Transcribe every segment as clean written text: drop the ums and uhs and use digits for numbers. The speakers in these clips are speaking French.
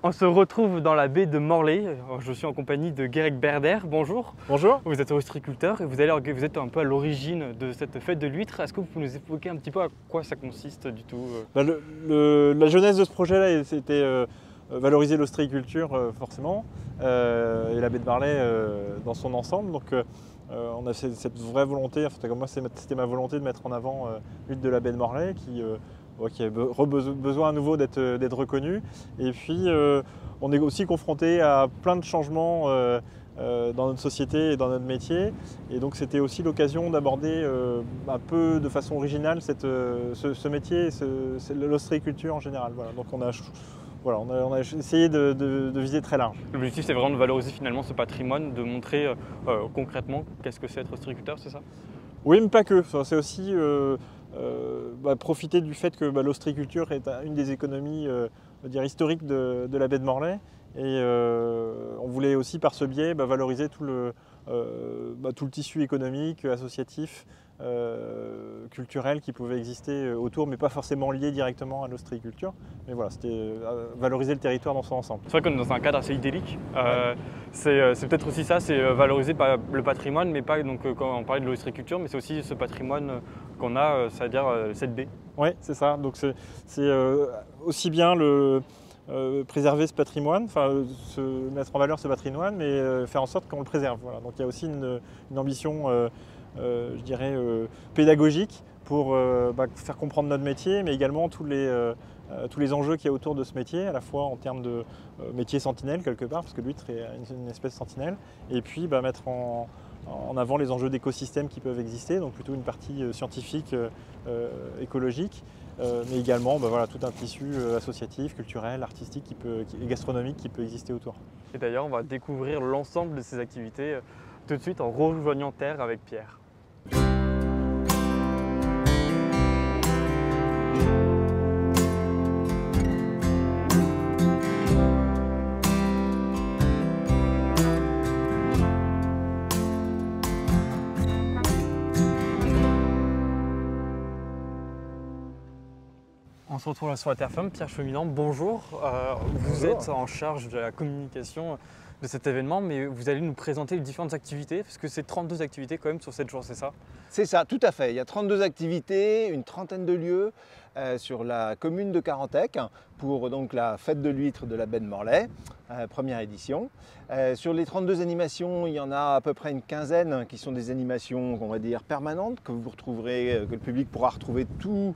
On se retrouve dans la baie de Morlaix. Je suis en compagnie de Guérec Berder. Bonjour. Bonjour. Vous êtes ostréiculteur et vous êtes un peu à l'origine de cette fête de l'huître. Est-ce que vous pouvez nous expliquer un petit peu à quoi ça consiste du tout? La genèse de ce projet-là, c'était valoriser l'ostréiculture forcément et la baie de Morlaix dans son ensemble. Donc on a cette vraie volonté, enfin, comme moi c'était ma volonté de mettre en avant l'huître de la baie de Morlaix qui a besoin à nouveau d'être reconnu. Et puis on est aussi confronté à plein de changements dans notre société et dans notre métier. Et donc c'était aussi l'occasion d'aborder un peu de façon originale ce métier et l'ostréiculture en général. Voilà. Donc on a essayé de viser très large. L'objectif, c'est vraiment de valoriser finalement ce patrimoine, de montrer concrètement qu'est-ce que c'est être ostréiculteur, c'est ça? Oui, mais pas que. Enfin, c'est aussi profiter du fait que l'ostréiculture est une des économies historiques de la baie de Morlaix. Et on voulait aussi par ce biais valoriser tout le tissu économique, associatif, culturel qui pouvait exister autour, mais pas forcément lié directement à l'ostréiculture. Mais voilà, c'était valoriser le territoire dans son ensemble. C'est vrai qu'on est dans un cadre assez idyllique. C'est peut-être aussi ça, c'est valoriser le patrimoine, mais pas donc, quand on parlait de l'ostréiculture, mais c'est aussi ce patrimoine qu'on a, c'est-à-dire cette baie. Oui, c'est ça. Donc c'est aussi bien préserver ce patrimoine, mettre en valeur ce patrimoine, mais faire en sorte qu'on le préserve. Voilà. Donc il y a aussi une ambition, je dirais, pédagogique pour faire comprendre notre métier, mais également tous les enjeux qu'il y a autour de ce métier, à la fois en termes de métier sentinelle quelque part, parce que l'huître est une espèce sentinelle, et puis mettre en avant les enjeux d'écosystèmes qui peuvent exister, donc plutôt une partie scientifique, écologique, mais également tout un tissu associatif, culturel, artistique et gastronomique qui peut exister autour. Et d'ailleurs, on va découvrir l'ensemble de ces activités tout de suite en rejoignant terre avec Pierre. On se retrouve là sur la terre ferme. Pierre Cheminant, bonjour. Vous êtes en charge de la communication de cet événement, mais vous allez nous présenter les différentes activités, parce que c'est 32 activités quand même sur 7 jours, c'est ça? C'est ça, tout à fait. Il y a 32 activités, une trentaine de lieux sur la commune de Carantec pour donc la fête de l'huître de la baie de Morlaix, première édition. Sur les 32 animations, il y en a à peu près une quinzaine qui sont des animations, on va dire, permanentes, que vous retrouverez, que le public pourra retrouver tous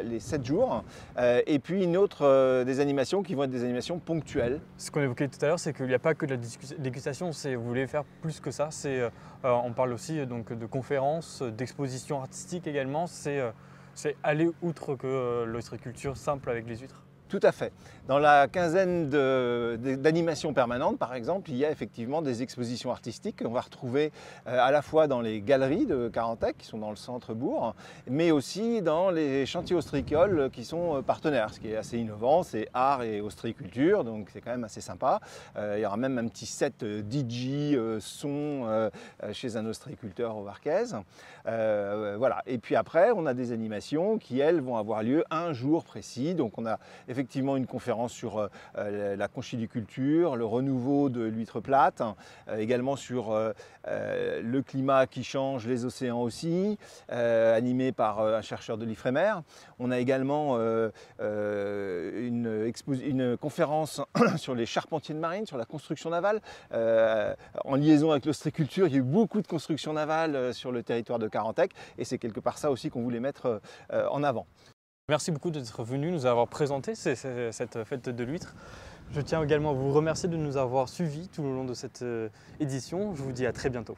les 7 jours. Et puis une autre des animations qui vont être des animations ponctuelles. Ce qu'on évoquait tout à l'heure, c'est qu'il n'y a pas que de la dégustation, vous voulez faire plus que ça. On parle aussi donc, de conférences, d'expositions artistiques également. C'est aller outre que l'ostréiculture simple avec les huîtres. Tout à fait. Dans la quinzaine d'animations permanentes, par exemple, il y a effectivement des expositions artistiques qu'on va retrouver à la fois dans les galeries de Carantec, qui sont dans le centre-bourg, mais aussi dans les chantiers ostréicoles qui sont partenaires. Ce qui est assez innovant, c'est art et ostréiculture, donc c'est quand même assez sympa. Il y aura même un petit set DJ son chez un ostréiculteur au Varquez. Voilà. Et puis après, on a des animations qui, elles, vont avoir lieu un jour précis. Donc on a effectivement une conférence sur la conchidiculture, le renouveau de l'huître plate, également sur le climat qui change, les océans aussi, animé par un chercheur de l'Ifremer. On a également une conférence sur les charpentiers de marine, sur la construction navale. En liaison avec l'ostréiculture, il y a eu beaucoup de construction navale sur le territoire de Carantec et c'est quelque part ça aussi qu'on voulait mettre en avant. Merci beaucoup d'être venu nous avoir présenté cette fête de l'huître. Je tiens également à vous remercier de nous avoir suivis tout au long de cette édition. Je vous dis à très bientôt.